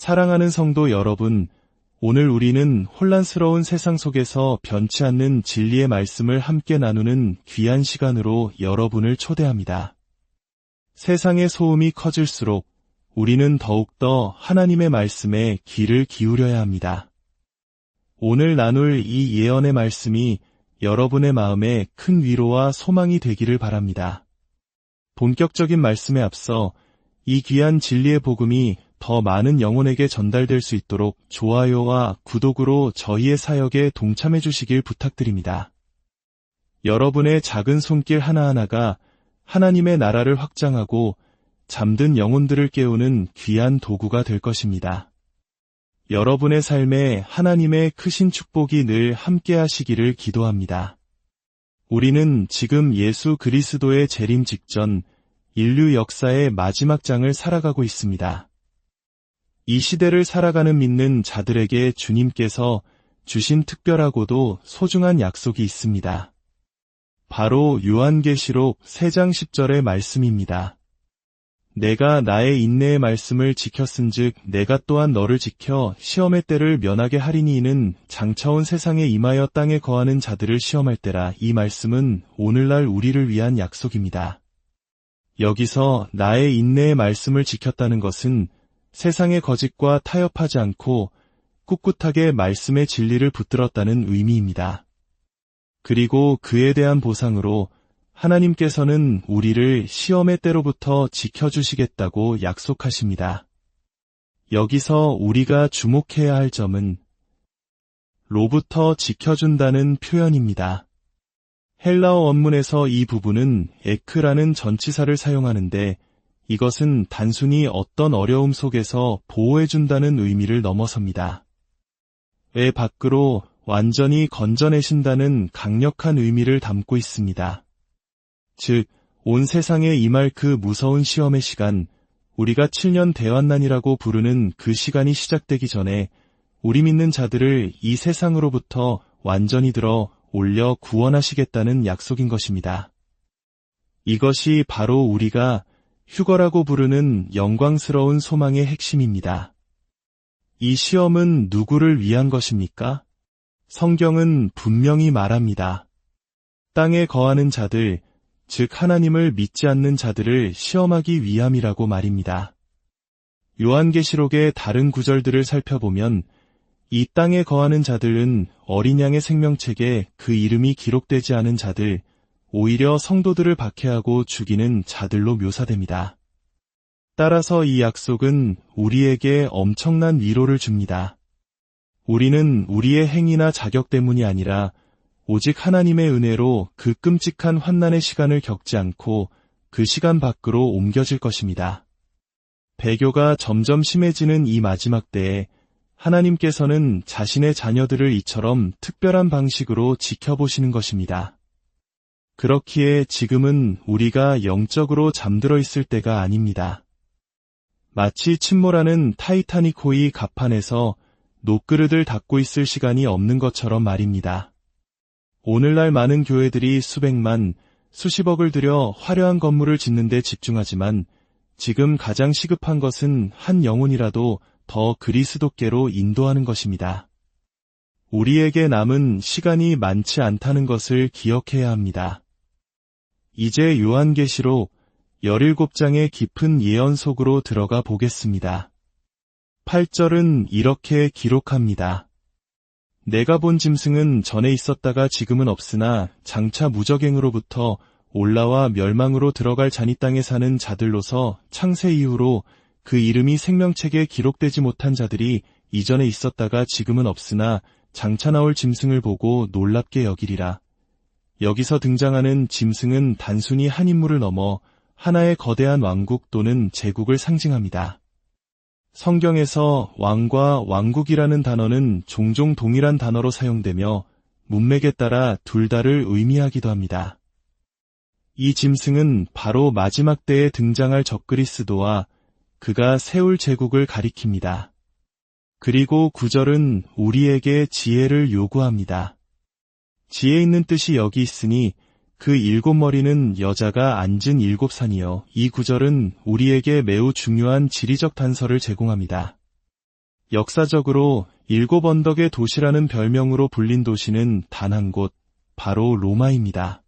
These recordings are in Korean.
사랑하는 성도 여러분, 오늘 우리는 혼란스러운 세상 속에서 변치 않는 진리의 말씀을 함께 나누는 귀한 시간으로 여러분을 초대합니다. 세상의 소음이 커질수록 우리는 더욱더 하나님의 말씀에 귀를 기울여야 합니다. 오늘 나눌 이 예언의 말씀이 여러분의 마음에 큰 위로와 소망이 되기를 바랍니다. 본격적인 말씀에 앞서 이 귀한 진리의 복음이 더 많은 영혼에게 전달될 수 있도록 좋아요와 구독으로 저희의 사역에 동참해 주시길 부탁드립니다. 여러분의 작은 손길 하나하나가 하나님의 나라를 확장하고 잠든 영혼들을 깨우는 귀한 도구가 될 것입니다. 여러분의 삶에 하나님의 크신 축복이 늘 함께 하시기를 기도합니다. 우리는 지금 예수 그리스도의 재림 직전 인류 역사의 마지막 장을 살아가고 있습니다. 이 시대를 살아가는 믿는 자들에게 주님께서 주신 특별하고도 소중한 약속이 있습니다. 바로 요한계시록 3장 10절의 말씀입니다. 내가 나의 인내의 말씀을 지켰은즉 내가 또한 너를 지켜 시험의 때를 면하게 하리니 이는 장차 온 세상에 임하여 땅에 거하는 자들을 시험할 때라. 이 말씀은 오늘날 우리를 위한 약속입니다. 여기서 나의 인내의 말씀을 지켰다는 것은 세상의 거짓과 타협하지 않고 꿋꿋하게 말씀의 진리를 붙들었다는 의미입니다. 그리고 그에 대한 보상으로 하나님께서는 우리를 시험의 때로부터 지켜주시겠다고 약속하십니다. 여기서 우리가 주목해야 할 점은 로부터 지켜준다는 표현입니다. 헬라어 원문에서 이 부분은 에크라는 전치사를 사용하는데 이것은 단순히 어떤 어려움 속에서 보호해준다는 의미를 넘어섭니다. 애 밖으로 완전히 건져내신다는 강력한 의미를 담고 있습니다. 즉, 온 세상에 임할 그 무서운 시험의 시간, 우리가 7년 대환난이라고 부르는 그 시간이 시작되기 전에 우리 믿는 자들을 이 세상으로부터 완전히 들어 올려 구원하시겠다는 약속인 것입니다. 이것이 바로 우리가 휴거라고 부르는 영광스러운 소망의 핵심입니다. 이 시험은 누구를 위한 것입니까? 성경은 분명히 말합니다. 땅에 거하는 자들, 즉 하나님을 믿지 않는 자들을 시험하기 위함이라고 말입니다. 요한계시록의 다른 구절들을 살펴보면 이 땅에 거하는 자들은 어린 양의 생명책에 그 이름이 기록되지 않은 자들, 오히려 성도들을 박해하고 죽이는 자들로 묘사됩니다. 따라서 이 약속은 우리에게 엄청난 위로를 줍니다. 우리는 우리의 행위나 자격 때문이 아니라 오직 하나님의 은혜로 그 끔찍한 환난의 시간을 겪지 않고 그 시간 밖으로 옮겨질 것입니다. 배교가 점점 심해지는 이 마지막 때에 하나님께서는 자신의 자녀들을 이처럼 특별한 방식으로 지켜보시는 것입니다. 그렇기에 지금은 우리가 영적으로 잠들어 있을 때가 아닙니다. 마치 침몰하는 타이타닉호의 갑판에서 노그릇을 닦고 있을 시간이 없는 것처럼 말입니다. 오늘날 많은 교회들이 수백만, 수십억을 들여 화려한 건물을 짓는 데 집중하지만 지금 가장 시급한 것은 한 영혼이라도 더 그리스도께로 인도하는 것입니다. 우리에게 남은 시간이 많지 않다는 것을 기억해야 합니다. 이제 요한계시록 17장의 깊은 예언 속으로 들어가 보겠습니다. 8절은 이렇게 기록합니다. 내가 본 짐승은 전에 있었다가 지금은 없으나 장차 무적행으로부터 올라와 멸망으로 들어갈 자니 땅에 사는 자들로서 창세 이후로 그 이름이 생명책에 기록되지 못한 자들이 이전에 있었다가 지금은 없으나 장차 나올 짐승을 보고 놀랍게 여기리라. 여기서 등장하는 짐승은 단순히 한 인물을 넘어 하나의 거대한 왕국 또는 제국을 상징합니다. 성경에서 왕과 왕국이라는 단어는 종종 동일한 단어로 사용되며 문맥에 따라 둘 다를 의미하기도 합니다. 이 짐승은 바로 마지막 때에 등장할 적그리스도와 그가 세울 제국을 가리킵니다. 그리고 9절은 우리에게 지혜를 요구합니다. 지혜 있는 뜻이 여기 있으니 그 7머리는 여자가 앉은 7산이요. 이 구절은 우리에게 매우 중요한 지리적 단서를 제공합니다. 역사적으로 일곱 언덕의 도시라는 별명으로 불린 도시는 단 한 곳, 바로 로마입니다.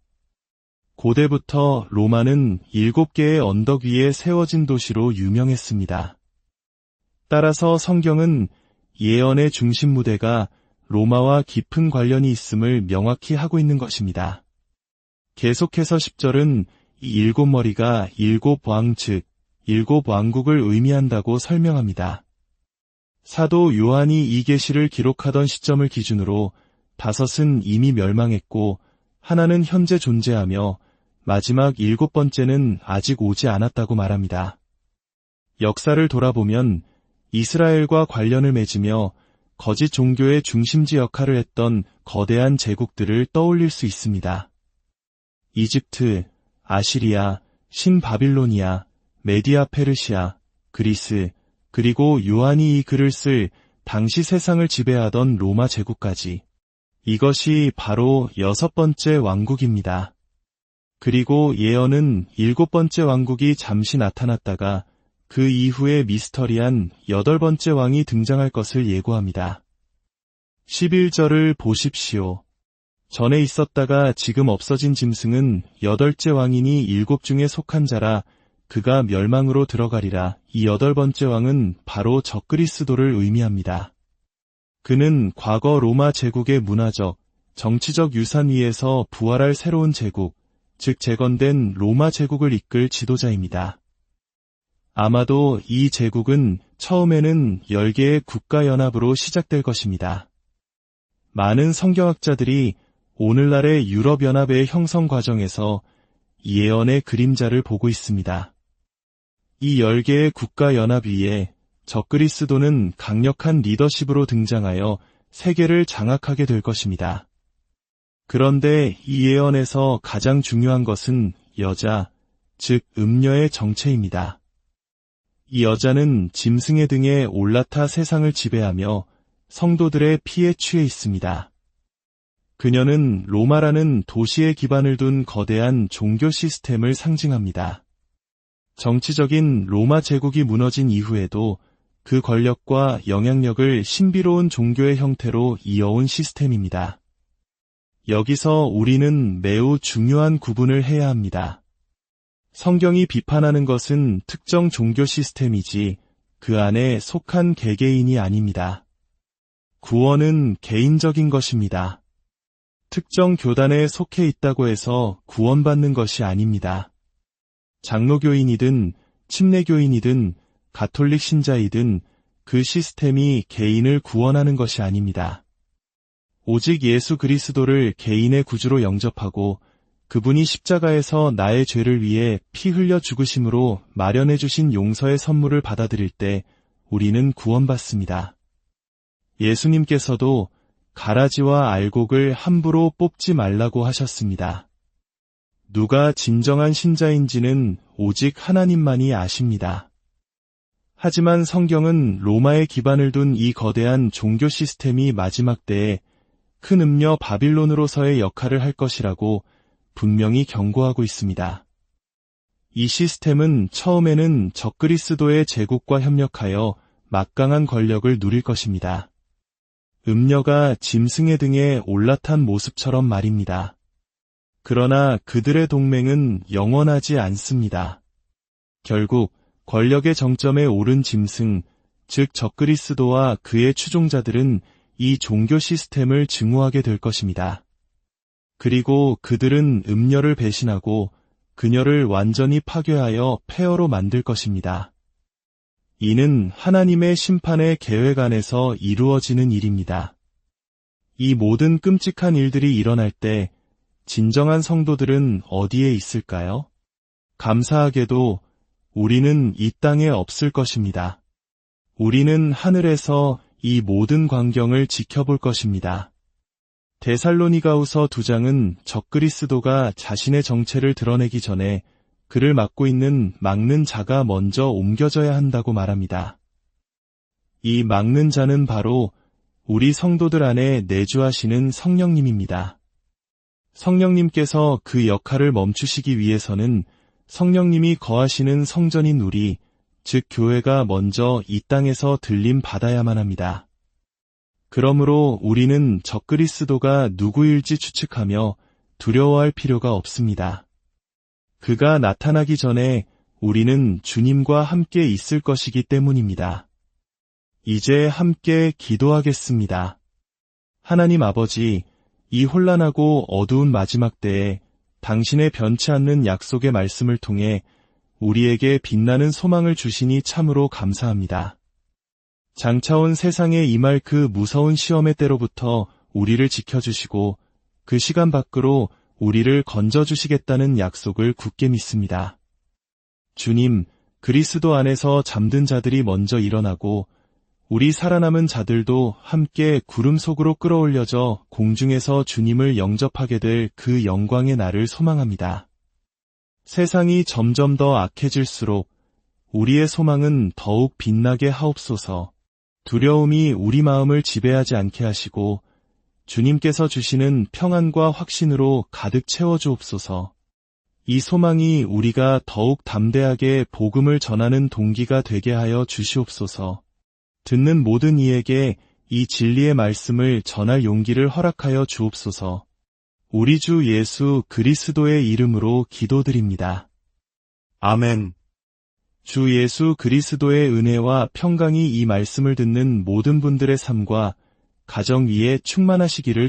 고대부터 로마는 7개의 언덕 위에 세워진 도시로 유명했습니다. 따라서 성경은 예언의 중심 무대가 로마와 깊은 관련이 있음을 명확히 하고 있는 것입니다. 계속해서 10절은 이 7머리가 7왕 즉 7왕국을 의미한다고 설명합니다. 사도 요한이 이 계시를 기록하던 시점을 기준으로 5은 이미 멸망했고 하나는 현재 존재하며 마지막 7번째는 아직 오지 않았다고 말합니다. 역사를 돌아보면 이스라엘과 관련을 맺으며 거짓 종교의 중심지 역할을 했던 거대한 제국들을 떠올릴 수 있습니다. 이집트, 아시리아, 신바빌로니아, 메디아 페르시아, 그리스, 그리고 요한이 이 글을 쓸 당시 세상을 지배하던 로마 제국까지. 이것이 바로 6번째 왕국입니다. 그리고 예언은 7번째 왕국이 잠시 나타났다가 그 이후에 미스터리한 8번째 왕이 등장할 것을 예고합니다. 11절을 보십시오. 전에 있었다가 지금 없어진 짐승은 8째 왕이니 7 중에 속한 자라 그가 멸망으로 들어가리라. 이 8번째 왕은 바로 적그리스도를 의미합니다. 그는 과거 로마 제국의 문화적, 정치적 유산 위에서 부활할 새로운 제국, 즉 재건된 로마 제국을 이끌 지도자입니다. 아마도 이 제국은 처음에는 10개의 국가연합으로 시작될 것입니다. 많은 성경학자들이 오늘날의 유럽연합의 형성 과정에서 이 예언의 그림자를 보고 있습니다. 이 10개의 국가연합 위에 적그리스도는 강력한 리더십으로 등장하여 세계를 장악하게 될 것입니다. 그런데 이 예언에서 가장 중요한 것은 여자, 즉 음녀의 정체입니다. 이 여자는 짐승의 등에 올라타 세상을 지배하며 성도들의 피에 취해 있습니다. 그녀는 로마라는 도시의 기반을 둔 거대한 종교 시스템을 상징합니다. 정치적인 로마 제국이 무너진 이후에도 그 권력과 영향력을 신비로운 종교의 형태로 이어온 시스템입니다. 여기서 우리는 매우 중요한 구분을 해야 합니다. 성경이 비판하는 것은 특정 종교 시스템이지 그 안에 속한 개개인이 아닙니다. 구원은 개인적인 것입니다. 특정 교단에 속해 있다고 해서 구원받는 것이 아닙니다. 장로교인이든 침례교인이든 가톨릭 신자이든 그 시스템이 개인을 구원하는 것이 아닙니다. 오직 예수 그리스도를 개인의 구주로 영접하고 그분이 십자가에서 나의 죄를 위해 피 흘려 죽으심으로 마련해 주신 용서의 선물을 받아들일 때 우리는 구원받습니다. 예수님께서도 가라지와 알곡을 함부로 뽑지 말라고 하셨습니다. 누가 진정한 신자인지는 오직 하나님만이 아십니다. 하지만 성경은 로마에 기반을 둔 이 거대한 종교 시스템이 마지막 때에 큰 음녀 바빌론으로서의 역할을 할 것이라고 분명히 경고하고 있습니다. 이 시스템은 처음에는 적그리스도의 제국과 협력하여 막강한 권력을 누릴 것입니다. 음녀가 짐승의 등에 올라탄 모습처럼 말입니다. 그러나 그들의 동맹은 영원하지 않습니다. 결국 권력의 정점에 오른 짐승, 즉 적그리스도와 그의 추종자들은 이 종교 시스템을 증오하게 될 것입니다. 그리고 그들은 음녀를 배신하고 그녀를 완전히 파괴하여 폐허로 만들 것입니다. 이는 하나님의 심판의 계획 안에서 이루어지는 일입니다. 이 모든 끔찍한 일들이 일어날 때 진정한 성도들은 어디에 있을까요? 감사하게도 우리는 이 땅에 없을 것입니다. 우리는 하늘에서 이 모든 광경을 지켜볼 것입니다. 데살로니가후서 2장은 적그리스도가 자신의 정체를 드러내기 전에 그를 막고 있는 막는 자가 먼저 옮겨져야 한다고 말합니다. 이 막는 자는 바로 우리 성도들 안에 내주하시는 성령님입니다. 성령님께서 그 역할을 멈추시기 위해서는 성령님이 거하시는 성전인 우리, 즉 교회가 먼저 이 땅에서 들림 받아야만 합니다. 그러므로 우리는 적그리스도가 누구일지 추측하며 두려워할 필요가 없습니다. 그가 나타나기 전에 우리는 주님과 함께 있을 것이기 때문입니다. 이제 함께 기도하겠습니다. 하나님 아버지, 이 혼란하고 어두운 마지막 때에 당신의 변치 않는 약속의 말씀을 통해 우리에게 빛나는 소망을 주시니 참으로 감사합니다. 장차온 세상에 임할 그 무서운 시험의 때로부터 우리를 지켜주시고 그 시간 밖으로 우리를 건져주시겠다는 약속을 굳게 믿습니다. 주님, 그리스도 안에서 잠든 자들이 먼저 일어나고 우리 살아남은 자들도 함께 구름 속으로 끌어올려져 공중에서 주님을 영접하게 될 그 영광의 날을 소망합니다. 세상이 점점 더 악해질수록 우리의 소망은 더욱 빛나게 하옵소서. 두려움이 우리 마음을 지배하지 않게 하시고 주님께서 주시는 평안과 확신으로 가득 채워주옵소서. 이 소망이 우리가 더욱 담대하게 복음을 전하는 동기가 되게 하여 주시옵소서. 듣는 모든 이에게 이 진리의 말씀을 전할 용기를 허락하여 주옵소서. 우리 주 예수 그리스도의 이름으로 기도드립니다. 아멘. 주 예수 그리스도의 은혜와 평강이 이 말씀을 듣는 모든 분들의 삶과 가정 위에 충만하시기를